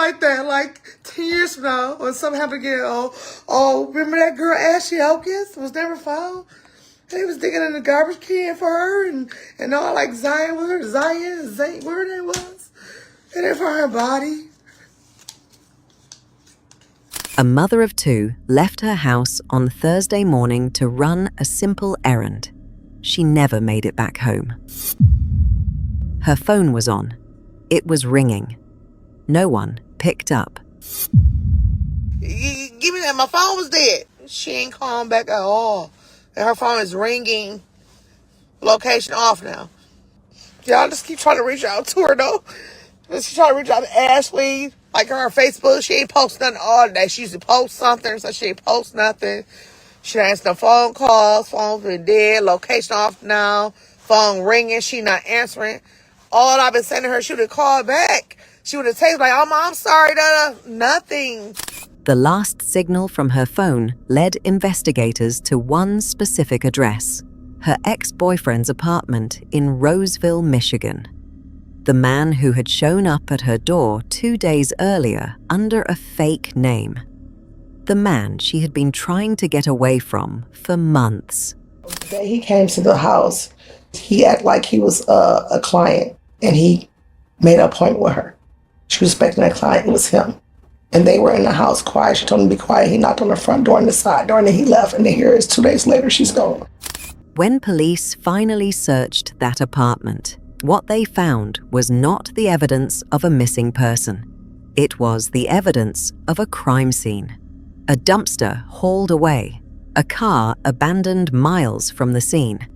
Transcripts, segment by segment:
like that, like 10 years from now, when something happened again. Oh, remember that girl Ashley Elkins was never found? They was digging in the garbage can for her and all like Zion, whatever that was. They didn't find her body. A mother of two left her house on Thursday morning to run a simple errand. She never made it back home. Her phone was on. It was ringing. No one picked up. Give me that. My phone was dead. She ain't calling back at all. And her phone is ringing. Location off now. Y'all just keep trying to reach out to her, though. She trying to reach out to Ashley. Like her Facebook, she ain't post nothing all day. She used to post something, so she ain't post nothing. She ain't answer no phone calls. Phone's been dead. Location off now. Phone ringing. She not answering. All I've been saying to her, she would have called back. She would have texted like, "Oh, I'm sorry, nothing." The last signal from her phone led investigators to one specific address, her ex-boyfriend's apartment in Roseville, Michigan. The man who had shown up at her door 2 days earlier under a fake name. The man she had been trying to get away from for months. The day he came to the house, he acted like he was a client, and he made an appointment with her. She was expecting that client. It was him. And they were in the house quiet. She told him to be quiet. He knocked on the front door and the side door, and then he left. And then here it is 2 days later, she's gone. When police finally searched that apartment, what they found was not the evidence of a missing person. It was the evidence of a crime scene. A dumpster hauled away, a car abandoned miles from the scene,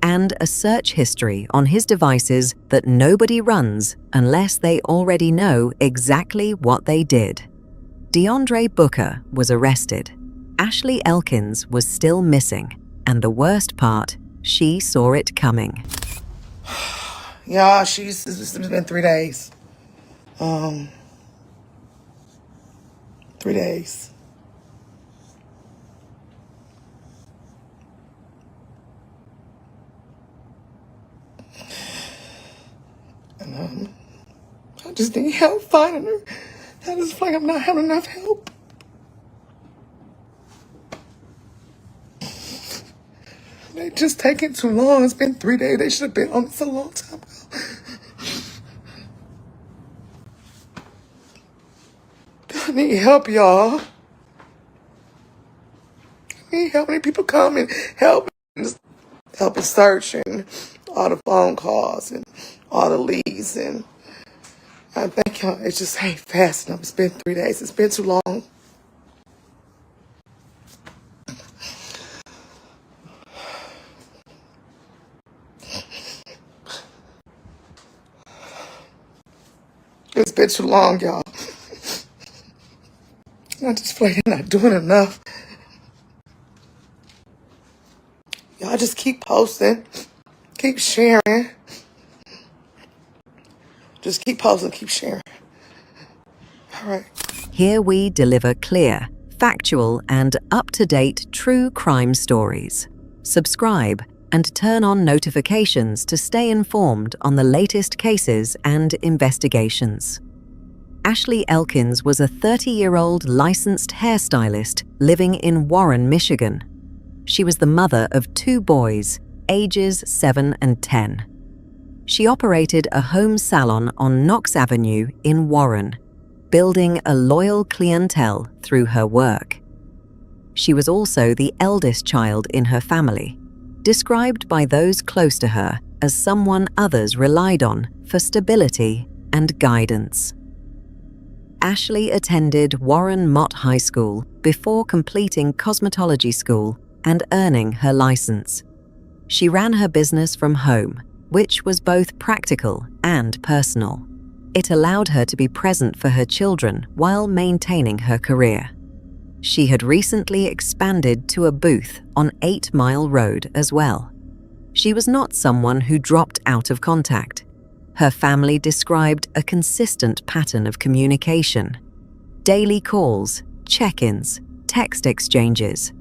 and a search history on his devices that nobody runs unless they already know exactly what they did. DeAndre Booker was arrested. Ashley Elkins was still missing, and the worst part, she saw it coming. Yeah, it's been 3 days. 3 days. And I just need help finding her. I just feel like I'm not having enough help. They just taking too long. It's been 3 days. They should have been on this a long time ago. I need help, y'all. I need help. I need people come and help and search and all the phone calls and all the leads. And I think y'all, it just ain't fast enough. It's been 3 days. It's been too long. It's been too long, y'all. I just feel like they're not doing enough. Y'all just keep posting. Keep sharing. Just keep posting, keep sharing. All right. Here we deliver clear, factual, and up-to-date true crime stories. Subscribe and turn on notifications to stay informed on the latest cases and investigations. Ashley Elkins was a 30-year-old licensed hairstylist living in Warren, Michigan. She was the mother of 2 boys, ages 7 and 10. She operated a home salon on Knox Avenue in Warren, building a loyal clientele through her work. She was also the eldest child in her family, described by those close to her as someone others relied on for stability and guidance. Ashley attended Warren Mott High School before completing cosmetology school and earning her license. She ran her business from home, which was both practical and personal. It allowed her to be present for her children while maintaining her career. She had recently expanded to a booth on 8 Mile Road as well. She was not someone who dropped out of contact. Her family described a consistent pattern of communication. Daily calls, check-ins, text exchanges.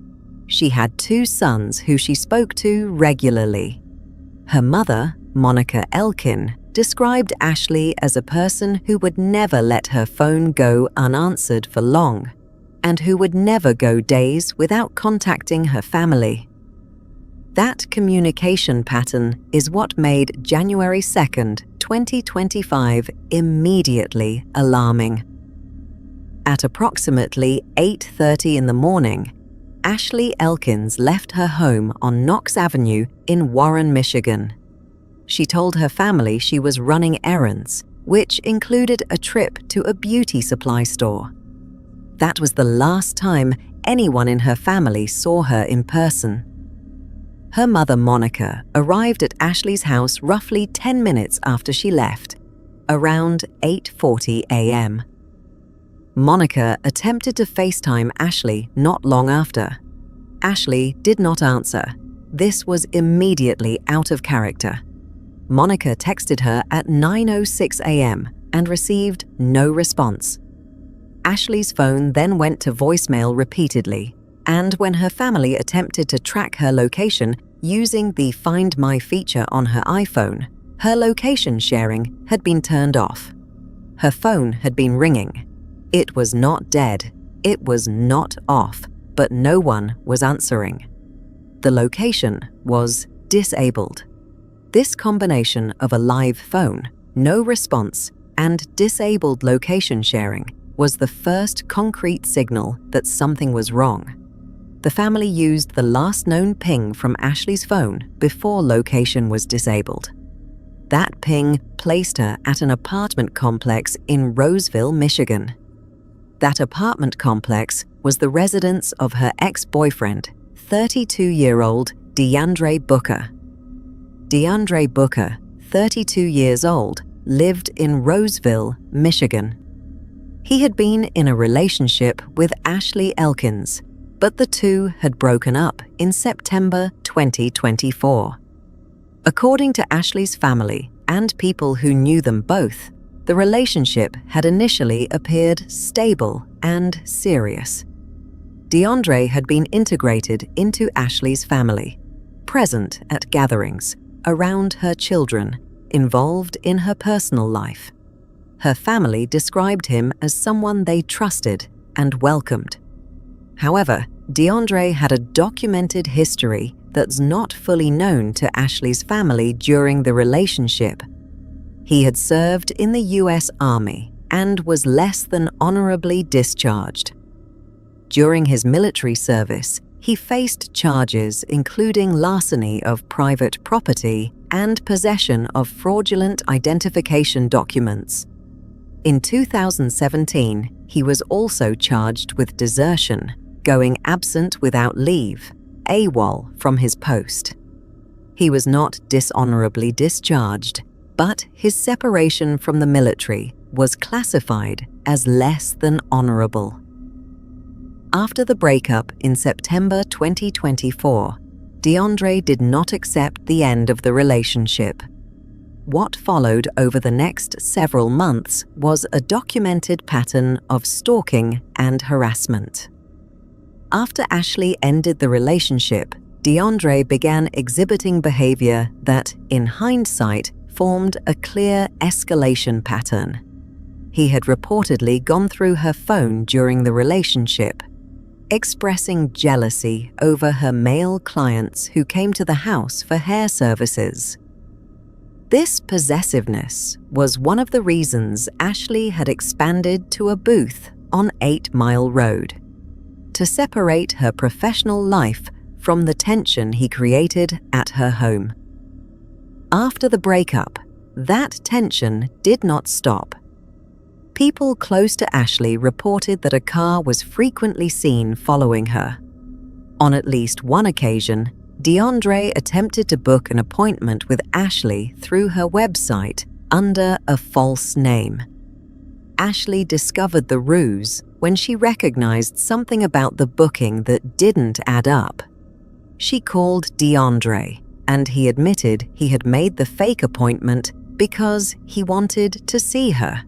She had 2 sons who she spoke to regularly. Her mother, Monica Elkin, described Ashley as a person who would never let her phone go unanswered for long, and who would never go days without contacting her family. That communication pattern is what made January 2nd, 2025 immediately alarming. At approximately 8:30 in the morning, Ashley Elkins left her home on Knox Avenue in Warren, Michigan. She told her family she was running errands, which included a trip to a beauty supply store. That was the last time anyone in her family saw her in person. Her mother, Monica, arrived at Ashley's house roughly 10 minutes after she left, around 8:40 a.m. Monica attempted to FaceTime Ashley not long after. Ashley did not answer. This was immediately out of character. Monica texted her at 9:06 a.m. and received no response. Ashley's phone then went to voicemail repeatedly, and when her family attempted to track her location using the Find My feature on her iPhone, her location sharing had been turned off. Her phone had been ringing. It was not dead, it was not off, but no one was answering. The location was disabled. This combination of a live phone, no response, and disabled location sharing was the first concrete signal that something was wrong. The family used the last known ping from Ashley's phone before location was disabled. That ping placed her at an apartment complex in Roseville, Michigan. That apartment complex was the residence of her ex-boyfriend, 32-year-old DeAndre Booker. DeAndre Booker, 32 years old, lived in Roseville, Michigan. He had been in a relationship with Ashley Elkins, but the two had broken up in September 2024. According to Ashley's family and people who knew them both, the relationship had initially appeared stable and serious. DeAndre had been integrated into Ashley's family, present at gatherings, around her children, involved in her personal life. Her family described him as someone they trusted and welcomed. However, DeAndre had a documented history that's not fully known to Ashley's family during the relationship. He had served in the U.S. Army and was less than honorably discharged. During his military service, he faced charges including larceny of private property and possession of fraudulent identification documents. In 2017, he was also charged with desertion, going absent without leave, AWOL, from his post. He was not dishonorably discharged, but his separation from the military was classified as less than honorable. After the breakup in September 2024, DeAndre did not accept the end of the relationship. What followed over the next several months was a documented pattern of stalking and harassment. After Ashley ended the relationship, DeAndre began exhibiting behavior that, in hindsight, formed a clear escalation pattern. He had reportedly gone through her phone during the relationship, expressing jealousy over her male clients who came to the house for hair services. This possessiveness was one of the reasons Ashley had expanded to a booth on 8 Mile Road, to separate her professional life from the tension he created at her home. After the breakup, that tension did not stop. People close to Ashley reported that a car was frequently seen following her. On at least one occasion, DeAndre attempted to book an appointment with Ashley through her website under a false name. Ashley discovered the ruse when she recognized something about the booking that didn't add up. She called DeAndre, and he admitted he had made the fake appointment because he wanted to see her.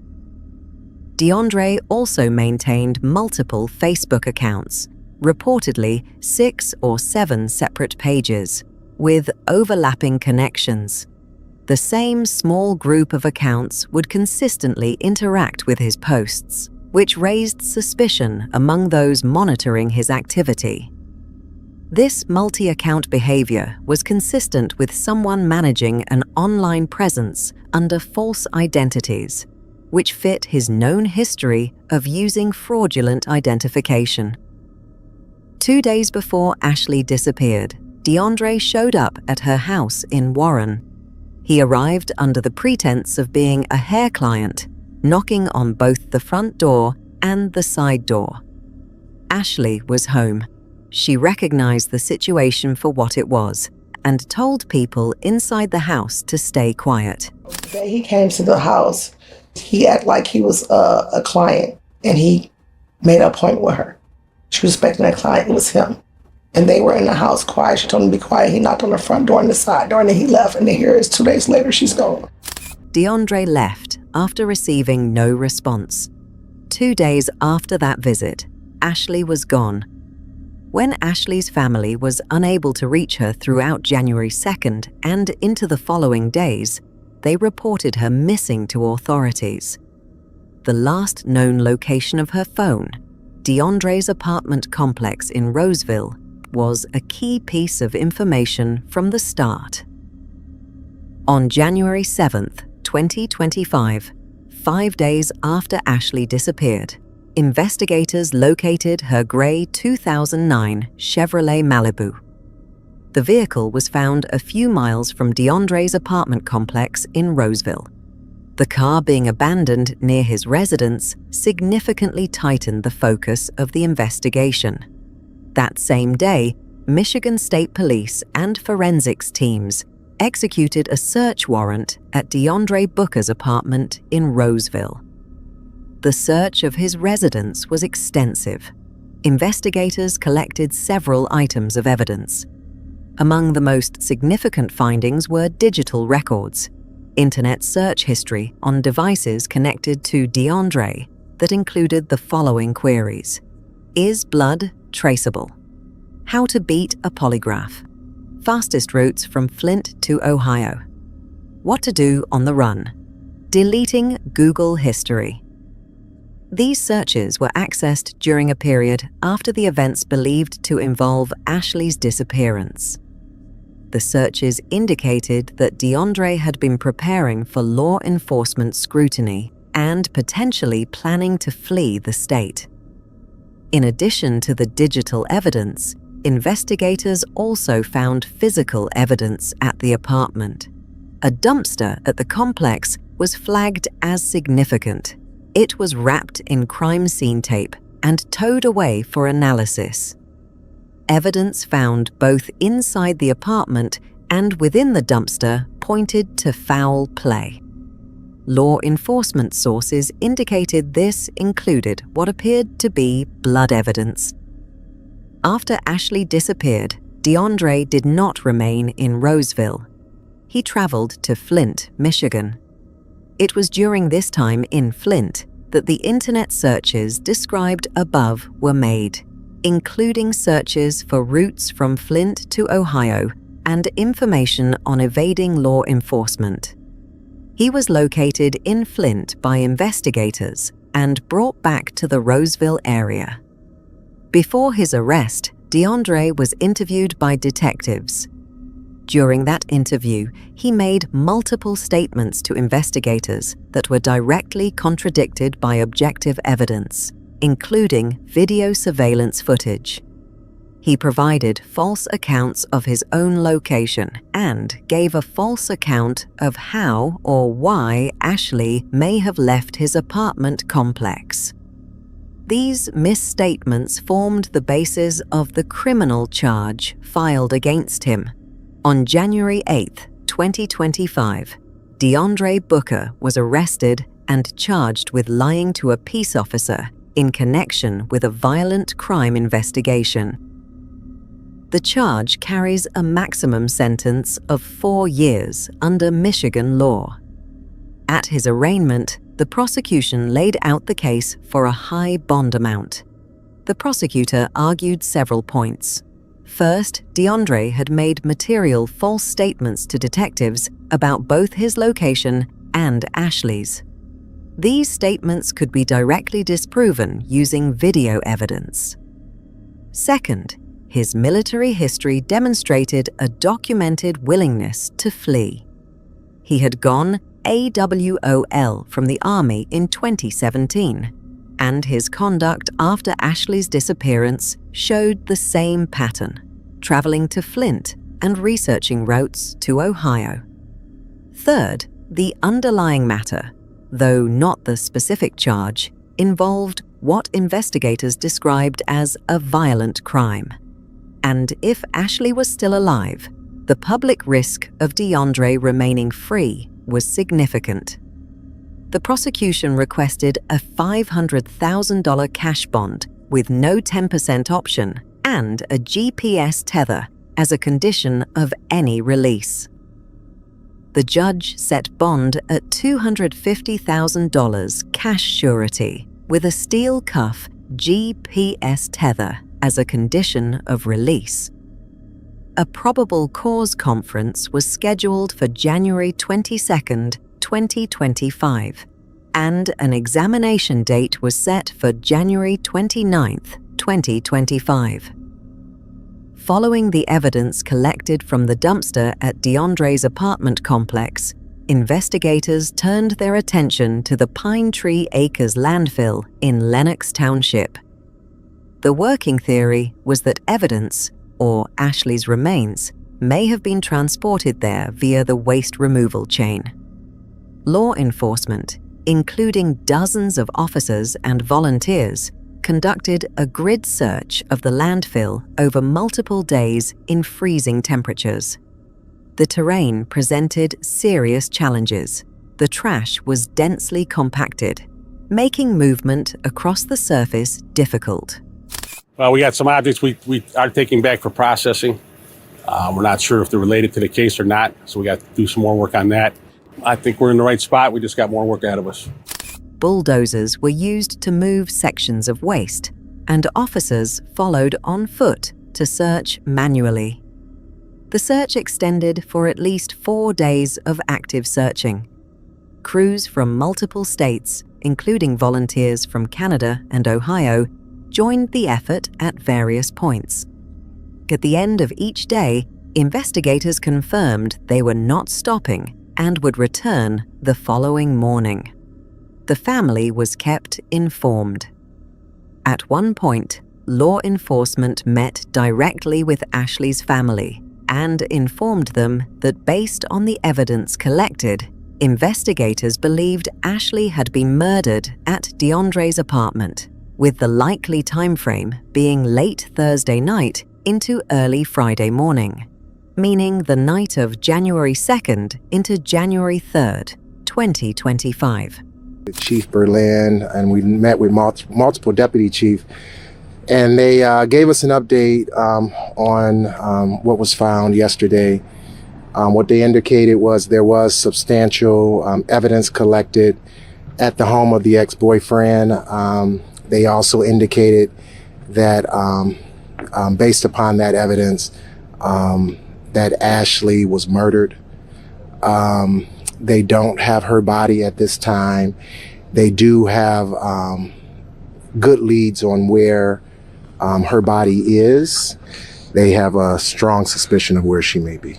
DeAndre also maintained multiple Facebook accounts, reportedly 6 or 7 separate pages, with overlapping connections. The same small group of accounts would consistently interact with his posts, which raised suspicion among those monitoring his activity. This multi-account behavior was consistent with someone managing an online presence under false identities, which fit his known history of using fraudulent identification. 2 days before Ashley disappeared, DeAndre showed up at her house in Warren. He arrived under the pretense of being a hair client, knocking on both the front door and the side door. Ashley was home. She recognized the situation for what it was and told people inside the house to stay quiet. The day he came to the house, he acted like he was a client, and he made an appointment with her. She was expecting a client. It was him. And they were in the house quiet. She told him to be quiet. He knocked on the front door and the side door, and then he left. And then here it is 2 days later, she's gone. DeAndre left after receiving no response. 2 days after that visit, Ashley was gone. When Ashley's family was unable to reach her throughout January 2nd and into the following days, they reported her missing to authorities. The last known location of her phone, DeAndre's apartment complex in Roseville, was a key piece of information from the start. On January 7th, 2025, 5 days after Ashley disappeared, investigators located her gray 2009 Chevrolet Malibu. The vehicle was found a few miles from DeAndre's apartment complex in Roseville. The car being abandoned near his residence significantly tightened the focus of the investigation. That same day, Michigan State Police and forensics teams executed a search warrant at DeAndre Booker's apartment in Roseville. The search of his residence was extensive. Investigators collected several items of evidence. Among the most significant findings were digital records, internet search history on devices connected to DeAndre that included the following queries: Is blood traceable? How to beat a polygraph? Fastest routes from Flint to Ohio? What to do on the run? Deleting Google history. These searches were accessed during a period after the events believed to involve Ashley's disappearance. The searches indicated that DeAndre had been preparing for law enforcement scrutiny and potentially planning to flee the state. In addition to the digital evidence, investigators also found physical evidence at the apartment. A dumpster at the complex was flagged as significant. It was wrapped in crime scene tape and towed away for analysis. Evidence found both inside the apartment and within the dumpster pointed to foul play. Law enforcement sources indicated this included what appeared to be blood evidence. After Ashley disappeared, DeAndre did not remain in Roseville. He traveled to Flint, Michigan. It was during this time in Flint that the internet searches described above were made, including searches for routes from Flint to Ohio and information on evading law enforcement. He was located in Flint by investigators and brought back to the Roseville area. Before his arrest, DeAndre was interviewed by detectives. During that interview, he made multiple statements to investigators that were directly contradicted by objective evidence, including video surveillance footage. He provided false accounts of his own location and gave a false account of how or why Ashley may have left his apartment complex. These misstatements formed the basis of the criminal charge filed against him. On January 8, 2025, DeAndre Booker was arrested and charged with lying to a peace officer in connection with a violent crime investigation. The charge carries a maximum sentence of 4 years under Michigan law. At his arraignment, the prosecution laid out the case for a high bond amount. The prosecutor argued several points. First, DeAndre had made material false statements to detectives about both his location and Ashley's. These statements could be directly disproven using video evidence. Second, his military history demonstrated a documented willingness to flee. He had gone AWOL from the Army in 2017, and his conduct after Ashley's disappearance showed the same pattern, traveling to Flint and researching routes to Ohio. Third, the underlying matter, though not the specific charge, involved what investigators described as a violent crime. And if Ashley was still alive, the public risk of DeAndre remaining free was significant. The prosecution requested a $500,000 cash bond with no 10% option and a GPS tether as a condition of any release. The judge set bond at $250,000 cash surety with a steel cuff GPS tether as a condition of release. A probable cause conference was scheduled for January 22, 2025, and an examination date was set for January 29, 2025. Following the evidence collected from the dumpster at DeAndre's apartment complex, investigators turned their attention to the Pine Tree Acres landfill in Lenox Township. The working theory was that evidence, or Ashley's remains, may have been transported there via the waste removal chain. Law enforcement, including dozens of officers and volunteers, conducted a grid search of the landfill over multiple days in freezing temperatures. The terrain presented serious challenges. The trash was densely compacted, making movement across the surface difficult. Well, we got some objects we are taking back for processing. We're not sure if they're related to the case or not, so we got to do some more work on that. I think we're in the right spot. We just got more work ahead of us. Bulldozers were used to move sections of waste, and officers followed on foot to search manually. The search extended for at least 4 days of active searching. Crews from multiple states, including volunteers from Canada and Ohio, joined the effort at various points. At the end of each day, investigators confirmed they were not stopping and would return the following morning. The family was kept informed. At one point, law enforcement met directly with Ashley's family and informed them that based on the evidence collected, investigators believed Ashley had been murdered at DeAndre's apartment, with the likely timeframe being late Thursday night into early Friday morning, meaning the night of January 2nd into January 3rd, 2025. Chief Berlin, and we met with multiple deputy chief, and they gave us an update on what was found yesterday. What they indicated was there was substantial evidence collected at the home of the ex-boyfriend. They also indicated that based upon that evidence, that Ashley was murdered. They don't have her body at this time. They do have good leads on where her body is. They have a strong suspicion of where she may be.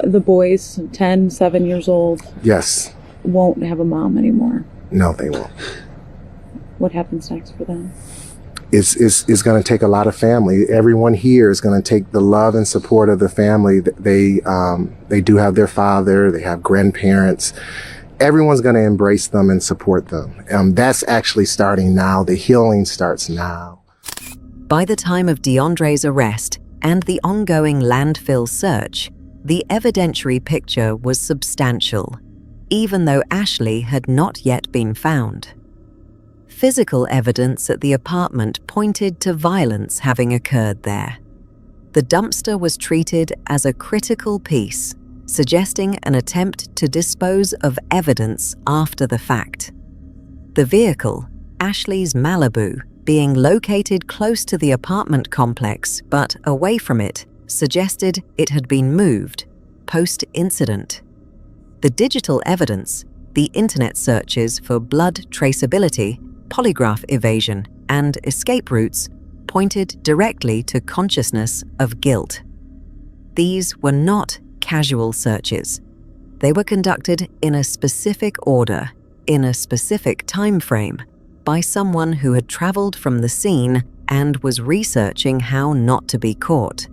The boys, 10, 7 years old, Yes. won't have a mom anymore. No, they won't. What happens next for them? It's going to take a lot of family. Everyone here is going to take the love and support of the family. They do have their father. They have grandparents. Everyone's going to embrace them and support them. That's actually starting now. The healing starts now. By the time of DeAndre's arrest and the ongoing landfill search, the evidentiary picture was substantial, even though Ashley had not yet been found. Physical evidence at the apartment pointed to violence having occurred there. The dumpster was treated as a critical piece, suggesting an attempt to dispose of evidence after the fact. The vehicle, Ashley's Malibu, being located close to the apartment complex but away from it suggested it had been moved post-incident. The digital evidence, the internet searches for blood traceability, polygraph evasion, and escape routes pointed directly to consciousness of guilt. These were not casual searches. They were conducted in a specific order, in a specific time frame, by someone who had traveled from the scene and was researching how not to be caught.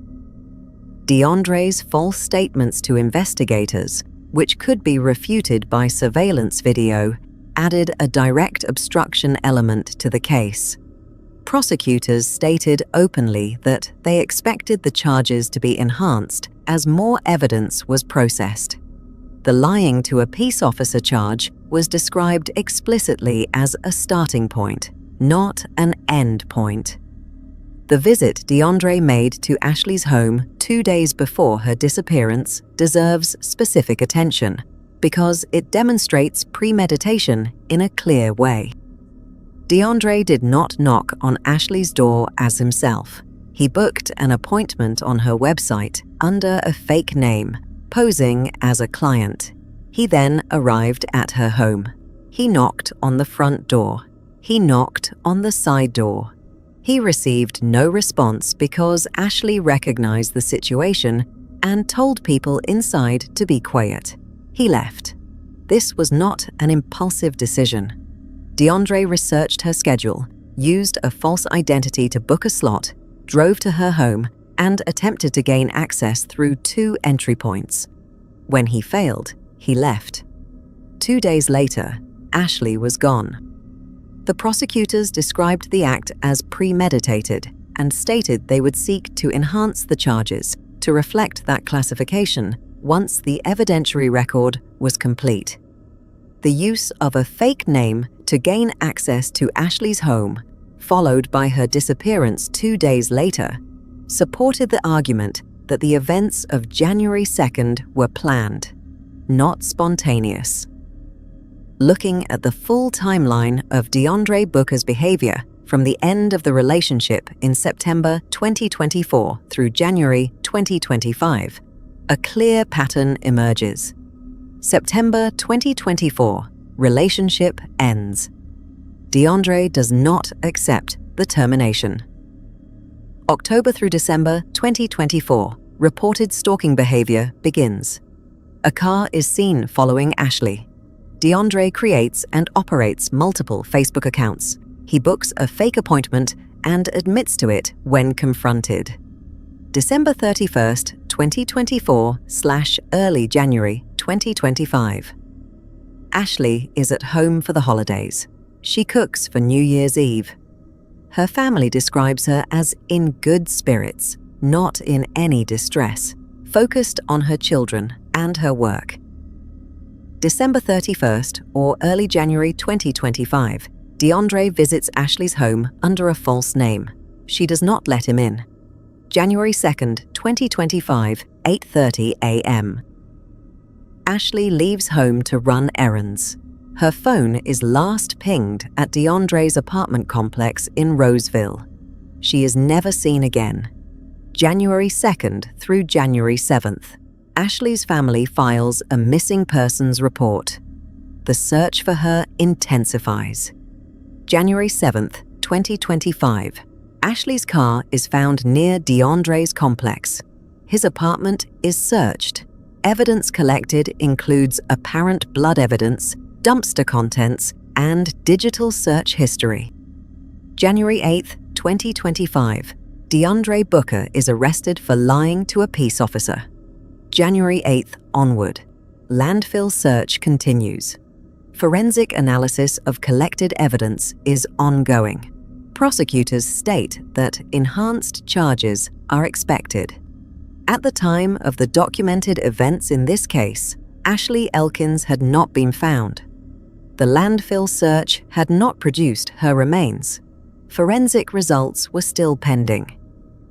DeAndre's false statements to investigators, which could be refuted by surveillance video, added a direct obstruction element to the case. Prosecutors stated openly that they expected the charges to be enhanced as more evidence was processed. The lying to a peace officer charge was described explicitly as a starting point, not an end point. The visit DeAndre made to Ashley's home 2 days before her disappearance deserves specific attention because it demonstrates premeditation in a clear way. DeAndre did not knock on Ashley's door as himself. He booked an appointment on her website under a fake name, posing as a client. He then arrived at her home. He knocked on the front door. He knocked on the side door. He received no response because Ashley recognized the situation and told people inside to be quiet. He left. This was not an impulsive decision. DeAndre researched her schedule, used a false identity to book a slot, drove to her home, and attempted to gain access through 2 entry points. When he failed, he left. 2 days later, Ashley was gone. The prosecutors described the act as premeditated and stated they would seek to enhance the charges to reflect that classification once the evidentiary record was complete. The use of a fake name to gain access to Ashley's home, followed by her disappearance 2 days later, supported the argument that the events of January 2nd were planned, not spontaneous. Looking at the full timeline of DeAndre Booker's behavior from the end of the relationship in September 2024 through January 2025, a clear pattern emerges. September 2024, relationship ends. DeAndre does not accept the termination. October through December 2024, reported stalking behavior begins. A car is seen following Ashley. DeAndre creates and operates multiple Facebook accounts. He books a fake appointment and admits to it when confronted. December 31st, 2024/early January 2025. Ashley is at home for the holidays. She cooks for New Year's Eve. Her family describes her as in good spirits, not in any distress, focused on her children and her work. December 31st or early January 2025, DeAndre visits Ashley's home under a false name. She does not let him in. January 2nd, 2025, 8:30 a.m. Ashley leaves home to run errands. Her phone is last pinged at DeAndre's apartment complex in Roseville. She is never seen again. January 2nd through January 7th. Ashley's family files a missing persons report. The search for her intensifies. January 7th, 2025. Ashley's car is found near DeAndre's complex. His apartment is searched. Evidence collected includes apparent blood evidence, dumpster contents, and digital search history. January 8th, 2025. DeAndre Booker is arrested for lying to a peace officer. January 8th onward. Landfill search continues. Forensic analysis of collected evidence is ongoing. Prosecutors state that enhanced charges are expected. At the time of the documented events in this case, Ashley Elkins had not been found. The landfill search had not produced her remains. Forensic results were still pending.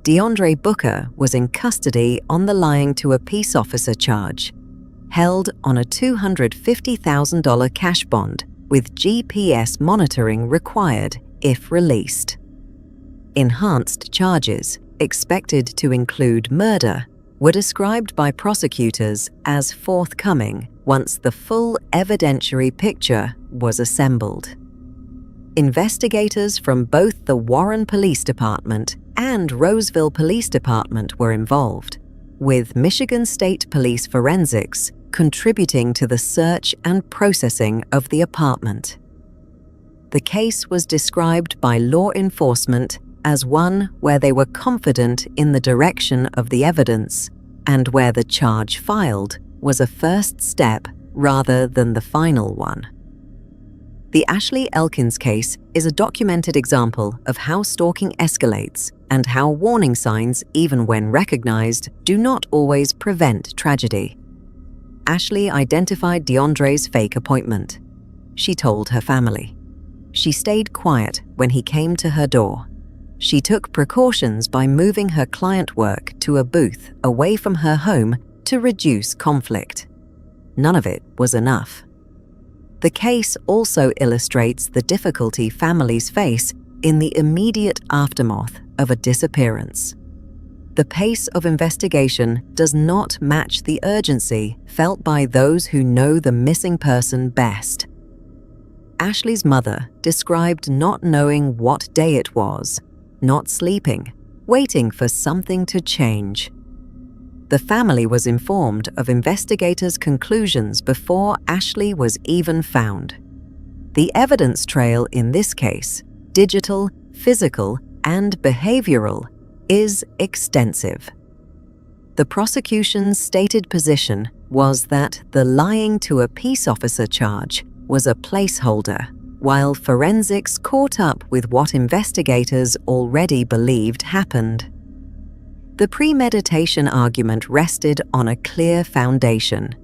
DeAndre Booker was in custody on the lying to a peace officer charge, held on a $250,000 cash bond with GPS monitoring required if released. Enhanced charges, expected to include murder, were described by prosecutors as forthcoming once the full evidentiary picture was assembled. Investigators from both the Warren Police Department and Roseville Police Department were involved, with Michigan State Police Forensics contributing to the search and processing of the apartment. The case was described by law enforcement as one where they were confident in the direction of the evidence and where the charge filed was a first step rather than the final one. The Ashley Elkins case is a documented example of how stalking escalates and how warning signs, even when recognized, do not always prevent tragedy. Ashley identified DeAndre's fake appointment. She told her family. She stayed quiet when he came to her door. She took precautions by moving her client work to a booth away from her home to reduce conflict. None of it was enough. The case also illustrates the difficulty families face in the immediate aftermath of a disappearance. The pace of investigation does not match the urgency felt by those who know the missing person best. Ashley's mother described not knowing what day it was, not sleeping, waiting for something to change. The family was informed of investigators' conclusions before Ashley was even found. The evidence trail in this case, digital, physical, and behavioral, is extensive. The prosecution's stated position was that the lying to a peace officer charge was a placeholder, while forensics caught up with what investigators already believed happened. The premeditation argument rested on a clear foundation: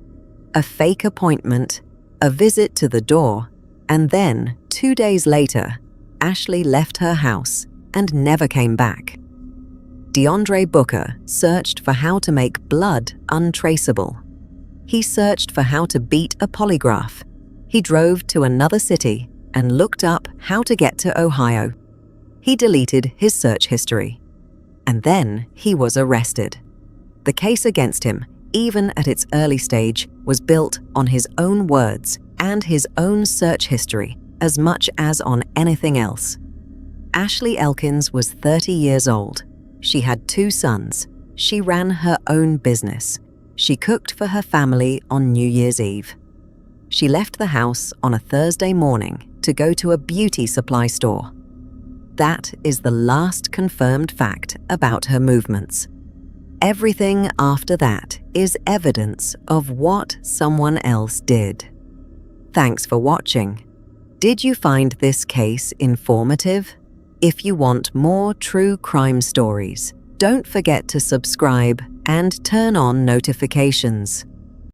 a fake appointment, a visit to the door, and then, 2 days later, Ashley left her house and never came back. DeAndre Booker searched for how to make blood untraceable. He searched for how to beat a polygraph. He drove to another city and looked up how to get to Ohio. He deleted his search history. And then he was arrested. The case against him, even at its early stage, was built on his own words and his own search history as much as on anything else. Ashley Elkins was 30 years old. She had 2 sons. She ran her own business. She cooked for her family on New Year's Eve. She left the house on a Thursday morning to go to a beauty supply store. That is the last confirmed fact about her movements. Everything after that is evidence of what someone else did. Thanks for watching. Did you find this case informative? If you want more true crime stories, don't forget to subscribe and turn on notifications.